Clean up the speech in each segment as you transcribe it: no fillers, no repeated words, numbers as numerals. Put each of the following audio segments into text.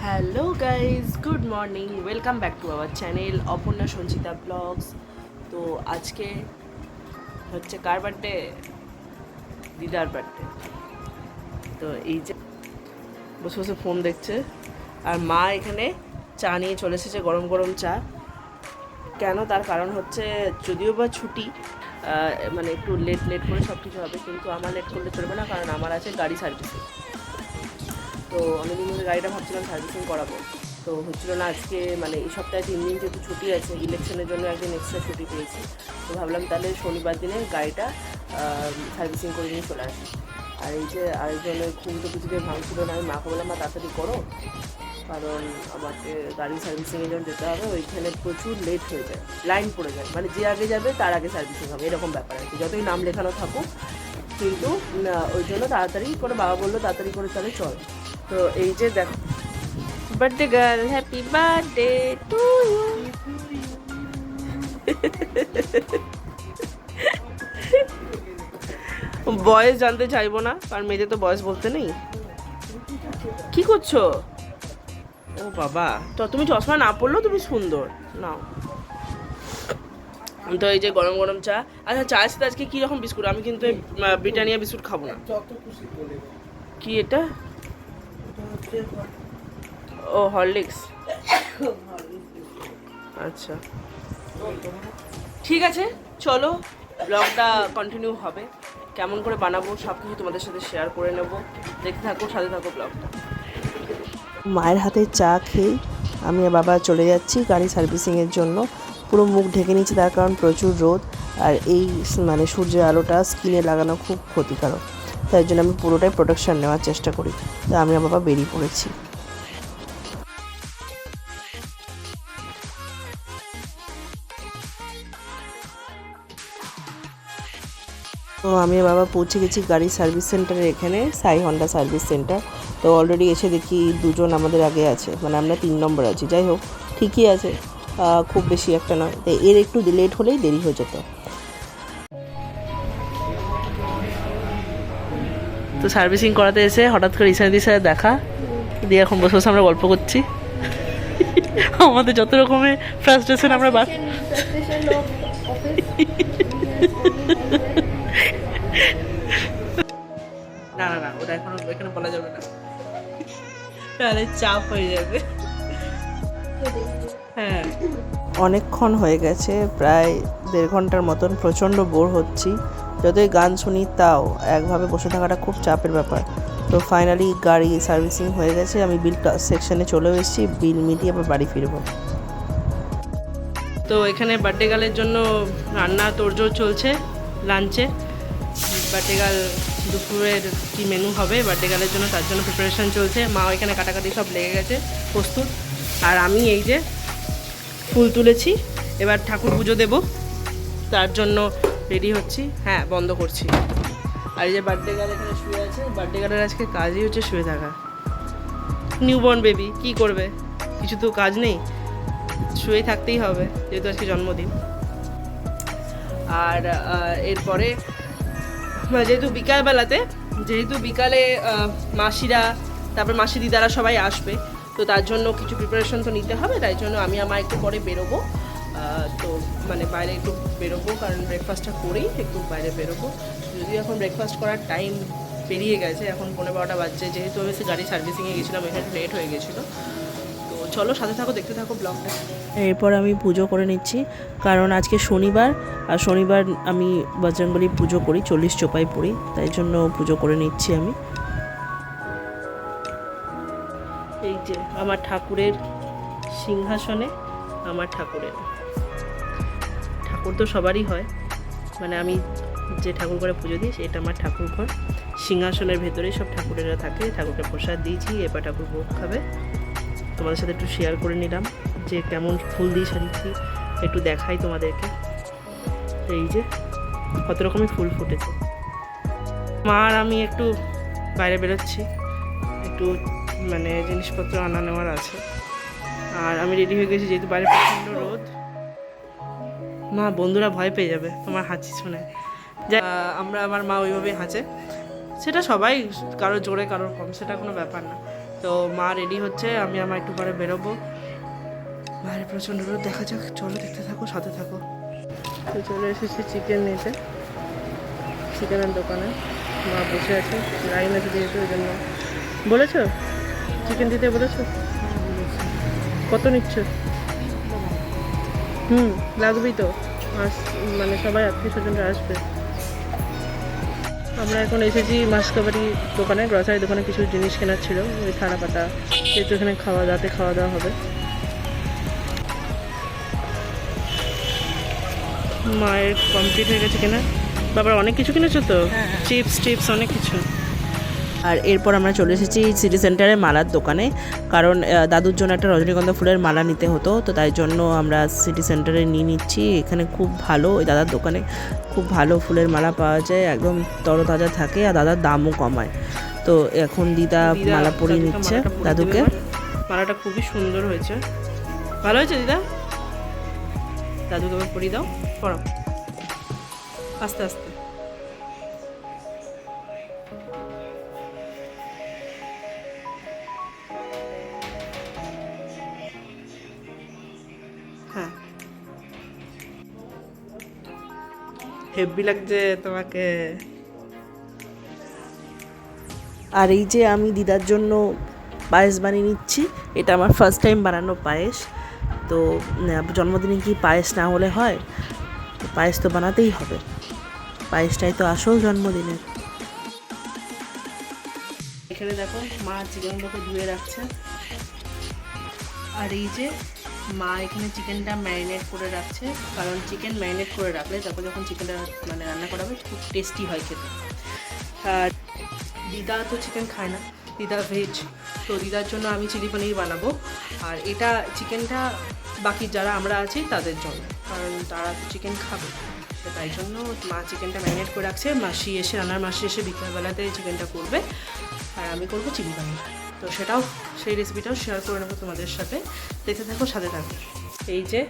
Hello guys, good morning, welcome back to our channel Aparna Sanchita blogs. তো আজকে হচ্ছে কার birthday? দিদার birthday. তো এই যে বসে বসে ফোন দেখছে, আর মা এখানে চা নিয়ে চলে এসেছে, গরম গরম চা। কেন? তার কারণ হচ্ছে যদিও বা ছুটি, মানে একটু লেট লেট করে সব কিছু হবে, কিন্তু আমার লেট করলে চলবে না, কারণ আমার আছে গাড়ি সার্ভিসিং। তো অনেকদিন ধরে গাড়িটা ভাবছিলাম সার্ভিসিং করাবো, তো হচ্ছিলো না। আজকে মানে এই সপ্তাহে 3 দিন যেহেতু ছুটি আছে, ইলেকশনের জন্য একদিন এক্সট্রা ছুটি পেয়েছি, তো ভাবলাম তাহলে শনিবার দিনে গাড়িটা সার্ভিসিং করে নিয়ে চলে আসি। আর এই যে আরেকজনের ঘুম তো কিছুতেই ভাঙছিল না, আমি মাকে বললাম মা তাড়াতাড়ি করো, কারণ আমাকে গাড়ি সার্ভিসিংয়ের জন্য যেতে হবে, ওইখানে প্রচুর লেট হয়ে যায়, লাইন পড়ে যায়, মানে যে আগে যাবে তার আগে সার্ভিসিং হবে, এরকম ব্যাপার আর কি। যতই নাম লেখানো থাকুক, কিন্তু ওই জন্য তাড়াতাড়ি করে বাবা বললো তাড়াতাড়ি করে তাহলে চল। তো এই যে দেখো, birthday girl, happy birthday to you. বয়স জানতে চাইবো না, কারণ মেয়েদের তো বয়স বলতে নেই। কি করছো? ও বাবা, তো তুমি চশমা না পড়লেও তুমি সুন্দর। নাও। তো এই যে গরম গরম চা। আচ্ছা, চায়ের সাথে আজকে কি রকম বিস্কুট? আমি কিন্তু ব্রিটানিয়া বিস্কুট খাবো না। কি এটা? ও হরলিক্স। আচ্ছা, ঠিক আছে, চলো ব্লগটা কন্টিনিউ হবে। কেমন করে বানাবো সব কিছু তোমাদের সাথে শেয়ার করে নেব, দেখতে থাকো, সাথে থাকো ব্লগটা। মায়ের হাতে চা খেয়ে আমি আর বাবা চলে যাচ্ছি গাড়ি সার্ভিসিংয়ের জন্য। পুরো মুখ ঢেকে নিয়েছি, তার কারণ প্রচুর রোদ, আর এই মানে সূর্যের আলোটা স্কিনে লাগানো খুব ক্ষতিকারক। তাই জন্য আমি পুরোটাই প্রোটেকশন নেওয়ার চেষ্টা করি। তো আমি আর বাবা বেরিয়ে পড়েছি। তো আমি আর বাবা পৌঁছে গেছি গাড়ি সার্ভিস সেন্টারের এখানে, সাই হন্ডা সার্ভিস সেন্টার। তো অলরেডি এসে দেখি দুজন আমাদের আগে আছে, মানে আমরা 3 নম্বর আছি। যাই হোক, ঠিকই আছে, খুব বেশি একটা নয়। তাই এর একটু লেট হলেই দেরি হয়ে যেত। তো সার্ভিসিং করাতে এসে হঠাৎ করে ঈশানীদির সাথে দেখা দিয়ে এখন বসে বসে আমরা গল্প করছি। আমাদের যত রকমের ফ্রাস্ট্রেশন আমরা না না না, ওটা এখন এখানে বলা যাবে না, তাহলে চাপ হয়ে যাবে। হ্যাঁ, অনেকক্ষণ হয়ে গেছে, প্রায় 1.5 ঘন্টার মতন। প্রচণ্ড বোর হচ্ছি, যতই গান শুনি তাও একভাবে বসে থাকাটা খুব চাপের ব্যাপার। তো ফাইনালি গাড়ি সার্ভিসিং হয়ে গেছে, আমি বিল সেকশনে চলেও এসেছি, বিল মিটিয়ে আবার বাড়ি ফিরবো। তো এখানে বার্থডে গার্লের জন্য রান্না তোড়জোড় চলছে লাঞ্চে। বার্থডে গার্ল দুপুরের কী মেনু হবে বার্থডে গার্লের জন্য, তার জন্য প্রিপারেশান চলছে। মা এখানে কাটাকাটি সব লেগে গেছে, প্রস্তুত। আর আমি এই যে ফুল তুলেছি, এবার ঠাকুর পুজো দেব, তার জন্য রেডি হচ্ছি। হ্যাঁ, বন্ধ করছি। আর এই যে বার্থডে গার্ল এখানে শুয়ে আছে, বার্থডে গার্লের আজকে কাজই হচ্ছে শুয়ে থাকা। নিউবর্ন বেবি, কী করবে, কিছু তো কাজ নেই, শুয়ে থাকতেই হবে, যেহেতু আজকে জন্মদিন। আর এরপরে যেহেতু বিকালে মাসিরা, তারপর মাসি দিদারা সবাই আসবে, তো তার জন্য কিছু প্রিপারেশন তো নিতে হবে। তাই জন্য আমি আমার একটু পরে বেরোবো, তো মানে বাইরে একটু বেরোবো, কারণ ব্রেকফাস্টটা করেই একটু বাইরে বেরোবো। যদিও এখন ব্রেকফাস্ট করার টাইম পেরিয়ে গেছে, এখন 11:15 বাজছে, যেহেতু আমি গাড়ি সার্ভিসিংয়ে গেছিলাম, এখানে লেট হয়ে গেছিলো। তো চলো সাথে থাকো, দেখতে থাকো ব্লগটা। এরপর আমি পুজো করে নিচ্ছি, কারণ আজকে শনিবার, আর শনিবার আমি বজরংবলী পুজো করি, 40 চোপাই পড়ি, তাই জন্য পুজো করে নিচ্ছি আমি। এই যে আমার ঠাকুরের সিংহাসনে, আমার ঠাকুর তো সবারই হয়, মানে আমি যে ঠাকুর ঘরে পুজো দিই সেটা আমার ঠাকুর ঘর। সিংহাসনের ভেতরেই সব ঠাকুরেরা থাকে, ঠাকুরকে প্রসাদ দিয়েছি, এবার ঠাকুর ভোগ খাবে। তোমাদের সাথে একটু শেয়ার করে নিলাম যে কেমন ফুল দিয়ে সাজিয়েছি, একটু দেখাই তোমাদেরকে। এই যে কত রকমের ফুল ফুটেছে। মা আর আমি একটু বাইরে বেরোচ্ছি, একটু মানে জিনিসপত্র আনা নেওয়ার আছে। আর আমি রেডি হয়ে গেছি, যেহেতু বাইরে প্রচণ্ড রোদ। মা, বন্ধুরা ভয় পেয়ে যাবে তোমার হাঁচি শুনে। আমার মা ওইভাবেই হাঁচে, সেটা সবাই, কারো জোরে কারোর কম, সেটা কোনো ব্যাপার না। তো মা রেডি হচ্ছে, আমি আমার একটু পরে বেরোবো। বাইরে প্রচণ্ড রোদ, দেখা যাক, চলো দেখতে থাকো, সাথে থাকো। তো চলে এসেছি চিকেন নিতে, চিকেনের দোকানে। মা বসে আছে, লাইন আছে যেহেতু, ওই জন্য। বলেছো চিকেন দিতে বলেছো? কত নিচ্ছ? লাগবেই তো, মানে সবাই আত্মীয় স্বজনরা আসবে। আমরা এখন এসেছি মাসকাবারি দোকানে, গ্রসারি দোকানে কিছু জিনিস কেনার ছিল, ওই থানা পাতা, যেহেতু এখানে রাতে খাওয়া দাওয়া হবে। মায়ের কমপ্লিট হয়ে গেছে কেনা। বাবার অনেক কিছু কিনেছো তো, চিপস টিপস অনেক কিছু। আর এরপর আমরা চলে এসেছি সিটি সেন্টারে মালার দোকানে, কারণ দাদুর জন্য একটা রজনীগন্ধা ফুলের মালা নিতে হতো, তো তাই জন্য আমরা সিটি সেন্টারে নিয়ে নিচ্ছি। এখানে খুব ভালো, ওই দাদার দোকানে খুব ভালো ফুলের মালা পাওয়া যায়, একদম তরতাজা থাকে, আর দাদার দামও কমায়। তো এখন দিদা মালা পরিয়ে নিচ্ছে দাদুকে। মালাটা খুবই সুন্দর হয়েছে, ভালো হয়েছে দিদা। দাদুকে আবার পরিয়ে দাও, পড়াও আস্তে আস্তে। হ্যাঁ, হেভি লাগছে তোমাকে। আর এই যে আমি দিদার জন্য পায়েস বানিয়ে নিচ্ছি, এটা আমার ফার্স্ট টাইম বানানো পায়েস। তো জন্মদিনে কি পায়েস না হলে হয়? তো পায়েস তো বানাতেই হবে, পায়েসটাই তো আসল জন্মদিনের। এখানে দেখো মা চিকেনগুলোকে ধুয়ে রাখছে, আর এই যে মা এখানে চিকেনটা ম্যারিনেট করে রাখছে, কারণ চিকেন ম্যারিনেট করে রাখলে তারপর যখন চিকেনটা মানে রান্না করা হবে খুব টেস্টি হয় খেতে। আর দিদা তো চিকেন খায় না, দিদা ভেজ, তো দিদার জন্য আমি চিলি পনির বানাবো। আর এটা চিকেনটা বাকি যারা আমরা আছি তাদের জন্য, কারণ তারা তো চিকেন খাবে, তো তাই জন্য মা চিকেনটা ম্যারিনেট করে রাখছে। মাসি এসে, রান্নার মাসি এসে বিকেলবেলাতে চিকেনটা করবে, আর আমি করবো চিলি পনির। তো সেই রেসিপিটাও শেয়ার করে নেবো তোমাদের সাথে, দেখতে থাকো, সাথে থাকো। এই যে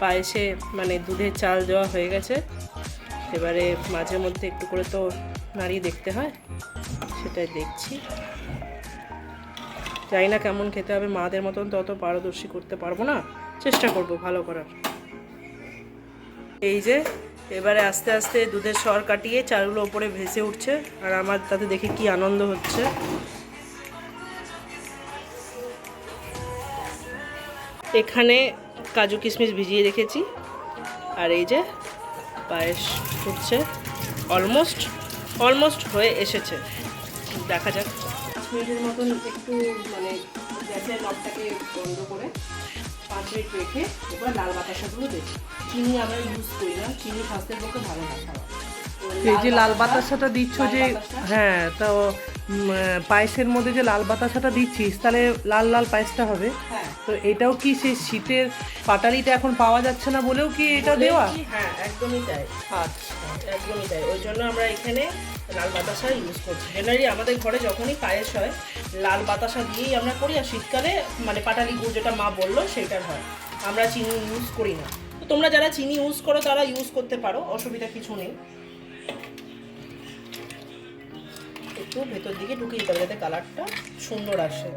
পায়েসে মানে দুধের চাল দেওয়া হয়ে গেছে, এবারে মাঝে মধ্যে একটু করে তো নাড়িয়ে দেখতে হয়, সেটাই দেখছি। জানি না কেমন খেতে হবে, মাদের মতন তত পারদর্শী করতে পারবো না, চেষ্টা করব ভালো করার। এই যে এবারে আস্তে আস্তে দুধের সর কাটিয়ে চালগুলো ওপরে ভেসে উঠছে, আর আমার তাতে দেখে কি আনন্দ হচ্ছে। এখানে কাজু কিশমিশ ভিজিয়ে রেখেছি, আর এই যে পায়েস হচ্ছে, অলমোস্ট হয়ে এসেছে। দেখা যাক, 5 মিনিটের মতন একটু মানে গ্যাসের নবটাকে বন্ধ করে 5 মিনিট রেখে এবার লাল বাতাসাগুলো দেবো। চিনি আমরা ইউজ করি না, চিনি স্বাস্থ্যের পক্ষে ভালো না খাওয়া। এই যে লাল বাতাসাটা দিচ্ছ যে, হ্যাঁ, তো পায়েসের মধ্যে যে লাল বাতাসাটা দিচ্ছিস, তাহলে লাল লাল পায়েসটা হবে। হ্যাঁ, তো এটাও কি সেই শীতের পাটালিটা এখন পাওয়া যাচ্ছে না বলেও কি এটা দেওয়া? হ্যাঁ, একদমই তাই। আচ্ছা, একদমই তাই, ওই জন্য আমরা এখানে লাল বাতাসা ইউজ করছি। জেনারেলি আমাদের ঘরে যখনই পায়েস হয় লাল বাতাসা দিয়েই আমরা করি, আর শীতকালে মানে পাটালি গুড় যেটা মা বললো সেটার হয়, আমরা চিনি ইউজ করি না। তো তোমরা যারা চিনি ইউজ করো তারা ইউজ করতে পারো, অসুবিধা কিছু নেই। একটু ভেতর দিকে ঢুকিয়ে দিতে হবে যাতে কালারটা সুন্দর আসে।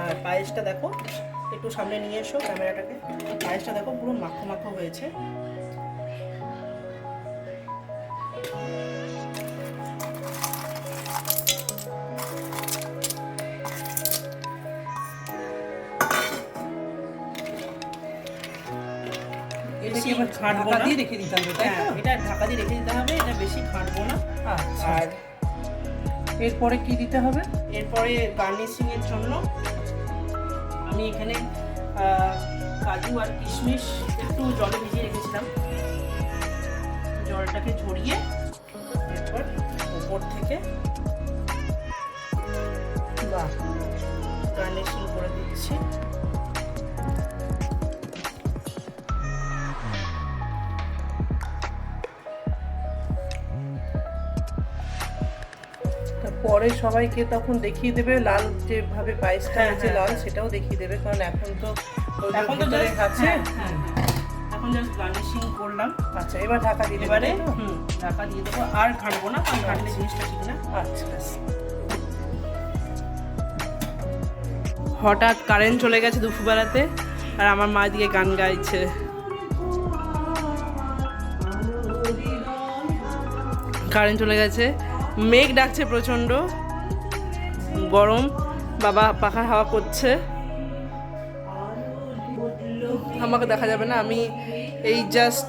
আর পায়েসটা দেখো, একটু সামনে নিয়ে এসো ক্যামেরাটাকে, পায়েসটা দেখো পুরো মাখো মাখো হয়েছে। এটাকে এবার ঘাঁটবো না, দিয়ে রেখে দিতে হবে, তাই তো? এটা ঢাকা দিয়ে রেখে দিতে হবে, এটা বেশি ঘাঁটবো না। আচ্ছা, আর এরপরে কি দিতে হবে? এরপরে গার্নিশিংয়ের জন্য আমি এখানে কাজু আর কিশমিশ একটু জলে ভিজিয়ে রেখেছিলাম, জলটাকে ঝরিয়ে এরপর উপর থেকে গার্নিশিং করে দিচ্ছি। পরে সবাইকে তখন দেখিয়ে দেবে লাল যেভাবে পায়েসটা হয়েছে লাল, সেটাও দেখিয়ে দেবে, কারণ এখন তো এখন তো ভিতরে আছে। এখন জাস্ট গার্নিশিং করলাম। আচ্ছা, এবার ঢাকা দিয়ে দেবে, এবারে তাই তো? ঢাকা দিয়ে দেবো, আর ঘাঁটবো না, কারণ ঘাঁটলে জিনিসটা ঠিক না। আচ্ছা, হঠাৎ কারেন্ট চলে গেছে দুপুরবেলাতে, আর আমার মা দিকে গান গাইছে। কারেন্ট চলে গেছে, মেঘ ডাকছে প্রচণ্ড, গরম, বাবা পাখার হাওয়া করছে। আমাকে দেখা যাবে না, আমি এই জাস্ট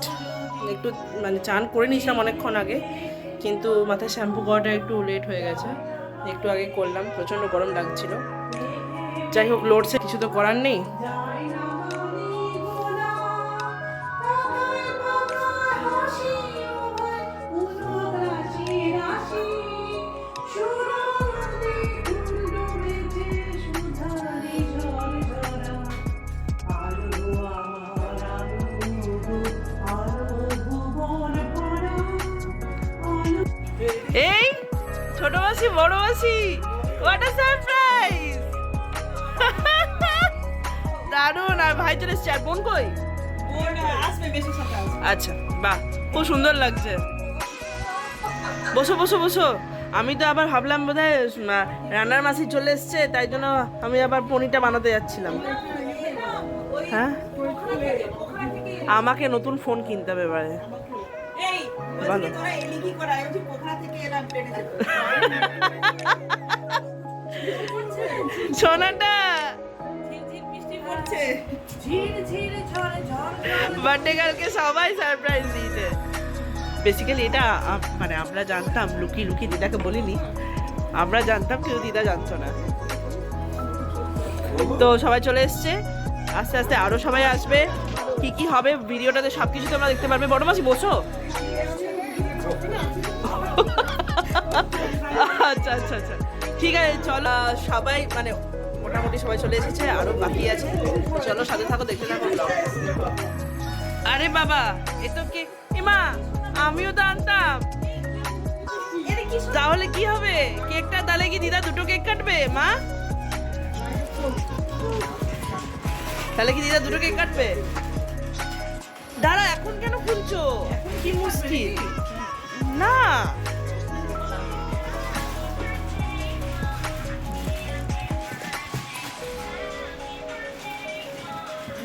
একটু মানে চান করে নিয়েছিলাম অনেকক্ষণ আগে, কিন্তু মাথায় শ্যাম্পু করাটা একটু লেট হয়ে গেছে, একটু আগে করলাম, প্রচণ্ড গরম লাগছিল। যাই হোক, লোডসে কিছু তো করার নেই। এই ছোট মাসি, বড় মাসি, হোয়াট আ সারপ্রাইজ! দারুণ। আর ভাই চলে এসছে, আর বোন কই? আচ্ছা, বাহ, খুব সুন্দর লাগছে। বসো বসো বসো। আমি তো আবার ভাবলাম বোধহয় রান্নার মাসি চলে এসছে, তাই জন্য আমি আবার পনিরটা বানাতে যাচ্ছিলাম। হ্যাঁ, আমাকে নতুন ফোন কিনতে হবে এবারে। ভালো সোনাটা বার্থডে কালকে সবাই সারপ্রাইজ দিয়েছে। বেসিক্যালি এটা মানে আমরা জানতাম, লুকিয়ে লুকিয়ে দিদাকে বলিনি, আমরা জানতাম কিন্তু দিদা জানতো না। তো সবাই চলে এসছে, আস্তে আস্তে আরো সবাই আসবে। কি কি হবে ভিডিওটাতে সবকিছু তোমরা দেখতে পারবে। বড় মাসি বসো। আচ্ছা আচ্ছা আচ্ছা, ঠিক আছে, চলো। সবাই মানে মোটামুটি সবাই চলে এসেছে, আরো বাকি আছে। চলো, সাথে থাকো, দেখতে থাকো। আরে বাবা, এ তো কে? মা, আমিও তো আনতাম। তাহলে কি হবে? কেকটা তাহলে কি দিদা দুটো কেক কাটবে? মা, তাহলে কি দিদা দুটো কেক কাটবে? দাঁড়া, এখন কেন খুলছো? এখন কি মুশকিল না?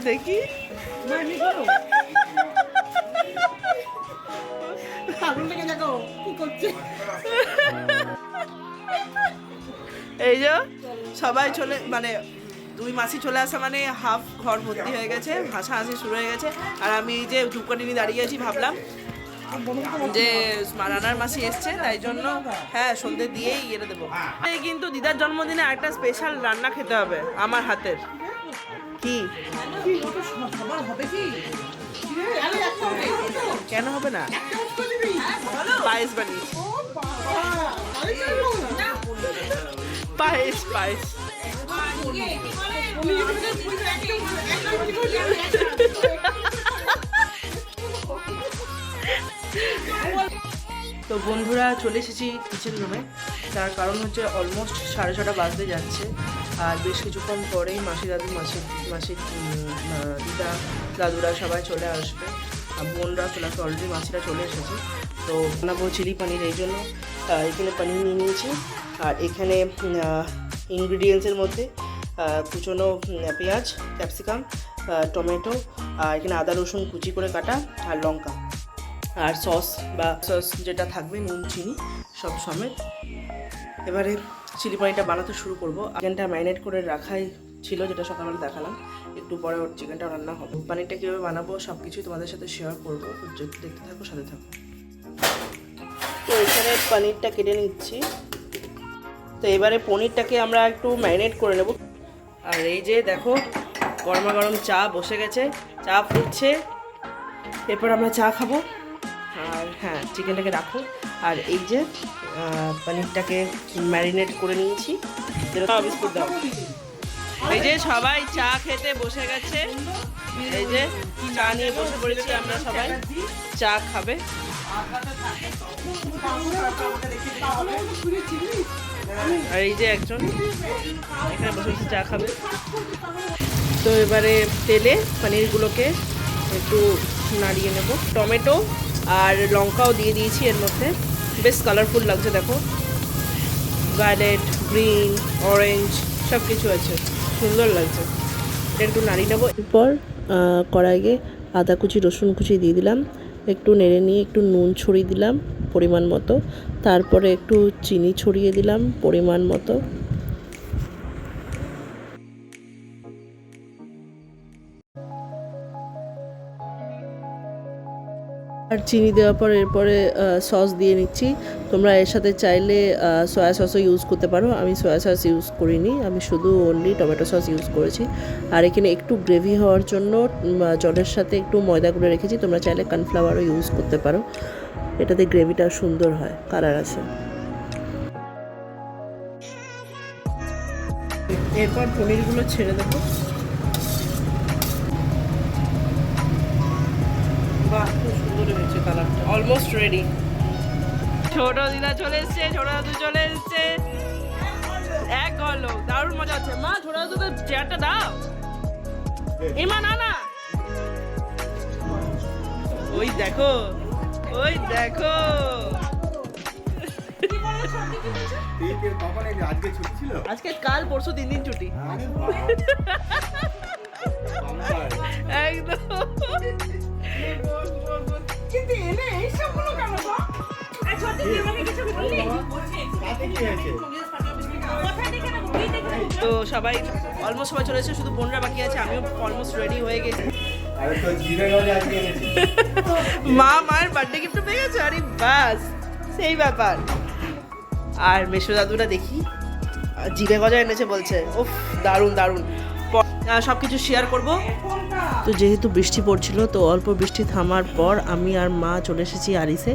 দেখি এই যে সবাই চলে, মানে দুই মাসি চলে আসা মানে হাফ ঘর ভর্তি হয়ে গেছে, হাসাহাসি শুরু হয়ে গেছে। আর আমি এই যে ধূপকাঠি নিয়ে দাঁড়িয়ে আছি, ভাবলাম যে রানার মাসি এসছে, তাই জন্য হ্যাঁ সন্ধ্যে দিয়েই ইয়ে দেবো। কিন্তু দিদার জন্মদিনে একটা স্পেশাল রান্না খেতে হবে আমার হাতের। কি কেন হবে না? পায়েস বানিয়েছি, পায়েস পায়েস। তো বন্ধুরা, চলে এসেছি কিচেন রুমে। তার কারণ হচ্ছে অলমোস্ট 6:30 বাজতে যাচ্ছে, আর বেশ কিছুক্ষণ পরেই মাসি দাদু, মাসি দিদা, দাদুরা সবাই চলে আসবে, আর বোনরা চলে আসবে। অলরেডি মাসিরা চলে এসেছে। তো বানাবো চিলি পনির, এই জন্য এখানে পনির নিয়ে নিয়েছি। আর এখানে ইনগ্রিডিয়েন্টসের মধ্যে কুচনো পেঁয়াজ, ক্যাপসিকাম, টমেটো, আর এখানে আদা রসুন কুচি করে কাটা, আর লঙ্কা, আর সস যেটা থাকবে, নুন চিনি সব সমেত। এবারে চিলি পনিরটা বানাতে শুরু করবো। চিকেনটা ম্যারিনেট করে রাখাই ছিল, যেটা সকালবেলা দেখালাম। একটু পরে ওর চিকেনটা রান্না হবে। পনিরটা কীভাবে বানাবো সব কিছুই তোমাদের সাথে শেয়ার করবো, দেখতে থাকো, সাথে থাকো। তো এখানে পনিরটা কেটে নিচ্ছি। তো এবারে পনিরটাকে আমরা একটু ম্যারিনেট করে নেব। আর এই যে দেখো, গরমা গরম চা বসে গেছে, চা ফুটছে, এরপর আমরা চা খাবো। আর হ্যাঁ, চিকেনটাকে রাখো। আর এই যে পনিরটাকে ম্যারিনেট করে নিয়েছি। বিস্কুট দাও। এই যে সবাই চা খেতে বসে গেছে, এই যে চা নিয়ে বসে পড়েছি আমরা, সবাই চা খাবে। আর এই যে একজন এখানে বসে বসে চা খাবে। তো এবারে তেলে পনিরগুলোকে একটু নাড়িয়ে নেব। টমেটো আর লঙ্কাও দিয়ে দিয়েছি এর মধ্যে, বেশ কালারফুল লাগছে দেখো, ভায়োলেট, গ্রিন, অরেঞ্জ সব কিছু আছে, সুন্দর লাগছে। এটা একটু নাড়ি নেবো। এরপর কড়াইয়ে আদা কুচি রসুন কুচি দিয়ে দিলাম, একটু নেড়ে নিয়ে একটু নুন ছড়িয়ে দিলাম পরিমাণ মতো, তারপরে একটু চিনি ছড়িয়ে দিলাম পরিমাণ মতো। আর চিনি দেওয়ার পর এরপরে সস দিয়ে নিচ্ছি। তোমরা এর সাথে চাইলে সয়া সসও ইউজ করতে পারো, আমি সয়া সস ইউজ করিনি, আমি শুধু অনলি টমেটো সস ইউজ করেছি। আর এখানে একটু গ্রেভি হওয়ার জন্য জলের সাথে একটু ময়দা করে রেখেছি, তোমরা চাইলে কর্নফ্লাওয়ারও ইউজ করতে পারো, এটাতে গ্রেভিটা সুন্দর হয়, কালার আছে। এরপর পনিরগুলো ছেড়ে দেবো। বাহ, খুব সুন্দর হয়েছে কালারটা। Almost ready. ছোট দিদা চলে এসছে, ছোট দাদু চলে এসছে, এক ঘর লোক, দারুণ মজা হচ্ছে। মা ছোট দাদুকে চেয়ারটা দাও। এই মা, না না, ওই দেখো, ওই দেখো। আজকে কাল পরশু 3 দিন ছুটি একদম। তো সবাই অলমোস্ট সবাই চলে এসেছে, শুধু বোনরা বাকি আছে, আমিও অলমোস্ট রেডি হয়ে গেছি। মা মায়ের বার্থডে গিফট পেয়ে গেছে, আরে বাস সেই ব্যাপার। আর মেশো দাদুরা দেখি জিরে গজা এনেছে বলছে, উফ দারুণ দারুণ। সব কিছু শেয়ার করব। তো যেহেতু বৃষ্টি পড়ছিল, তো অল্প বৃষ্টি থামার পর আমি আর মা চলে এসেছি আরিসে,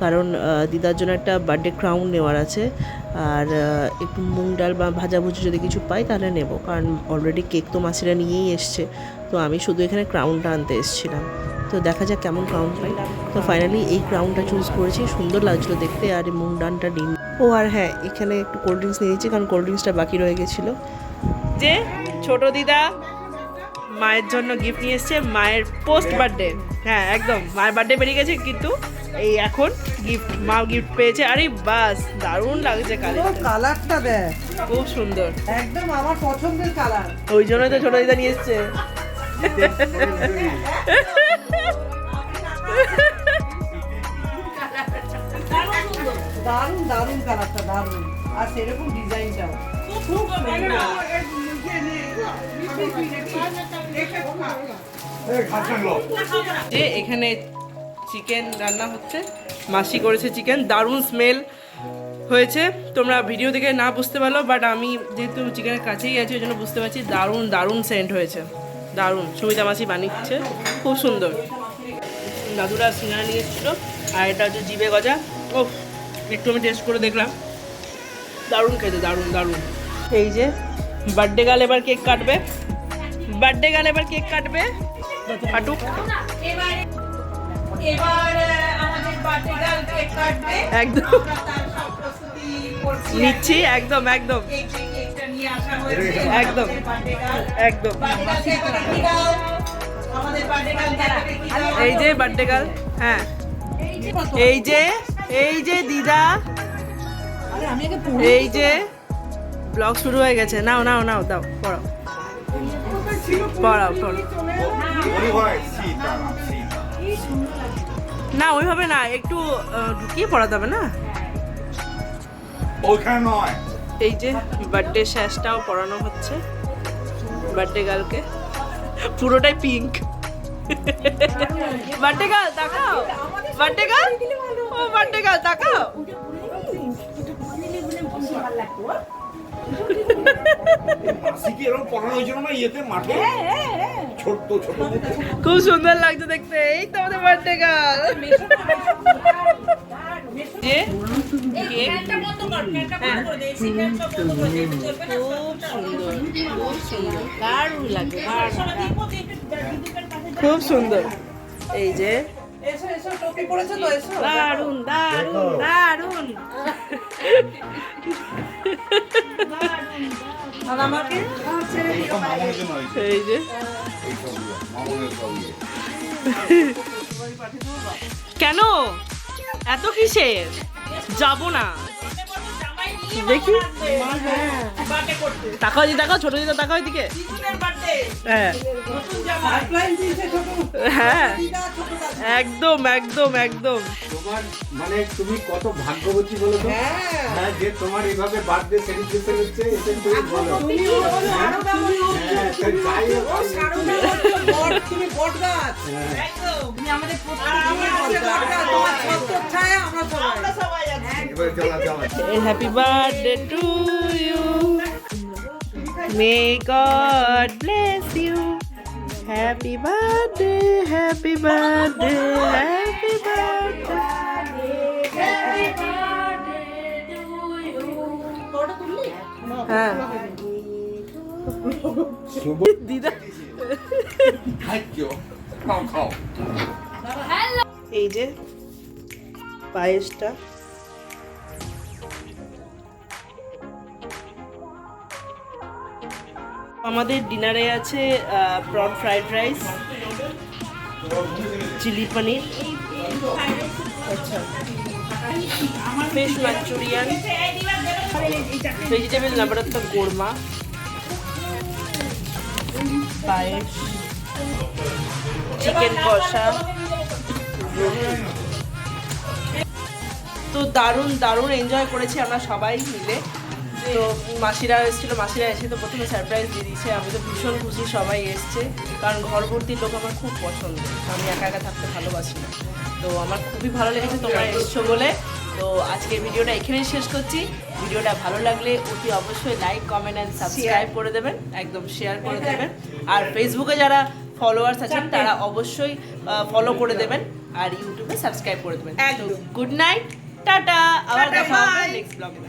কারণ দিদার জন্য একটা বার্থডে ক্রাউন নেওয়ার আছে। আর একটু মুগ ডাল বা ভাজাভুজি যদি কিছু পাই তাহলে নেব, কারণ অলরেডি কেক তো মাসিরা নিয়েই এসছে, তো আমি শুধু এখানে ক্রাউনটা আনতে এসেছিলাম। তো দেখা যাক কেমন ক্রাউন পাই। তো ফাইনালি এই ক্রাউনটা চুজ করেছি, সুন্দর লাগছিলো দেখতে। আর এই মুগ ডালটা ডিম। ও আর হ্যাঁ, এখানে একটু কোল্ড ড্রিঙ্কস নিয়েছি, কারণ কোল্ড ড্রিঙ্কসটা বাকি রয়ে গেছিলো। যে ছোট দিদা মায়ের জন্য গিফট নিয়ে এসছে, মায়ের পোস্ট বার্থডে। হ্যাঁ একদম, মায়ের বার্থডে বেরিয়ে গেছে কিন্তু এই এখন গিফট, মা গিফট পেয়েছে। আরে বাস দারুণ লাগছে কালারটা দেখ, খুব সুন্দর, একদম আমার পছন্দের কালার। ওই জন্যই তো ছোট দিদা নিয়ে এসছে। দারুণ দারুণ কালারটা, দারুণ। আর সেরকম ডিজাইনটাও খুব যে এখানে চিকেন রান্না হচ্ছে, মাসি করেছে চিকেন, দারুণ স্মেল হয়েছে। তোমরা ভিডিও দেখে না বুঝতে পারলো, বাট আমি যেহেতু চিকেনের কাছেই আছি ওই জন্য বুঝতে পারছি, দারুণ দারুণ সেন্ট হয়েছে, দারুণ। সুমিতা মাসি বানিয়েছে, খুব সুন্দর। দাদুরা সিঙ্গারা নিয়ে এসেছিলো, আর এটা হচ্ছে জিবে গজা। ও একটু আমি টেস্ট করে দেখলাম, দারুণ খেতে, দারুণ দারুণ। এই যে বার্থডে গার্ল এবার কেক কাটবে, বার্থডে গার্ল এবার কেক কাটবে, ফাটুক। একদম নিচ্ছি, একদম একদম একদম একদম। এই যে বার্থডে গার্ল, হ্যাঁ এই যে, এই যে দিদা, এই যে ব্লগ শুরু হয়ে গেছে। নাও নাও নাও, দাও পড়াও পড়াও পড়াও। না ওইভাবে না, একটু ঢুকিয়ে পড়াতে হবে না। এই যে বার্থডে শ্যাশটাও পড়ানো হচ্ছে বার্থডে গার্লকে, পুরোটাই পিঙ্ক। বার্থডে গার্ল তাকাও, বার্থডে গার্ল, ও বার্থডে গার্ল তাকাও। খুব সুন্দর লাগছে দেখতে। এই তো আমাদের বার্থডে গার্ল। যে খুব সুন্দর, এই যে দারুন দারুন দারুন। এই যে কেন এত কিসের, যাবো না। দেখি তাকাও দি, তাকাও ছোট দিদা, তাকাও এদিকে। হ্যাঁ হ্যাঁ একদম একদম একদম। তোমার মানে তুমি কত ভাগ্যবতী বলো তো? হ্যাঁ, যে তোমার এইভাবে বার্থডে সেলিব্রেশন হচ্ছে, এটা তুমি বলো। হ্যাঁ, তো যাই হোক, তুমি বটগাছ একদম তুমি আমাদের আমরা সবাই এবার চলা চলা। Happy birthday to you, may God bless you, happy birthday, happy birthday, happy birthday. হ্যাঁ দিদা এই যে পায়েসটা আমাদের ডিনারে আছে prawn fried rice, chilli paneer, আচ্ছা fish manchurian, vegetable navratan korma, পায়েস, চিকেন কষা, তো দারুণ দারুণ এনজয় করেছি আমরা সবাই মিলে। তো মাসিরা এসেছিলো, মাসিরা এসে তো প্রথমে সারপ্রাইজ দিয়ে দিয়েছে। আমি তো ভীষণ খুশি সবাই এসছে, কারণ ঘর ভর্তির লোক আমার খুব পছন্দ, আমি একা একা থাকতে ভালোবাসি না। তো আমার খুবই ভালো লেগেছে তোমরা এসছো বলে। তো আজকের ভিডিওটা এখানেই শেষ করছি। ভিডিওটা ভালো লাগলে অতি অবশ্যই লাইক, কমেন্ট অ্যান্ড সাবস্ক্রাইব করে দেবেন, একদম শেয়ার করে দেবেন। আর ফেসবুকে যারা ফলোয়ার্স আছেন তারা অবশ্যই ফলো করে দেবেন, আর ইউটিউবে সাবস্ক্রাইব করে দেবেন। গুড নাইট, টাটা, আবার দেখা হবে নেক্সট ব্লগে।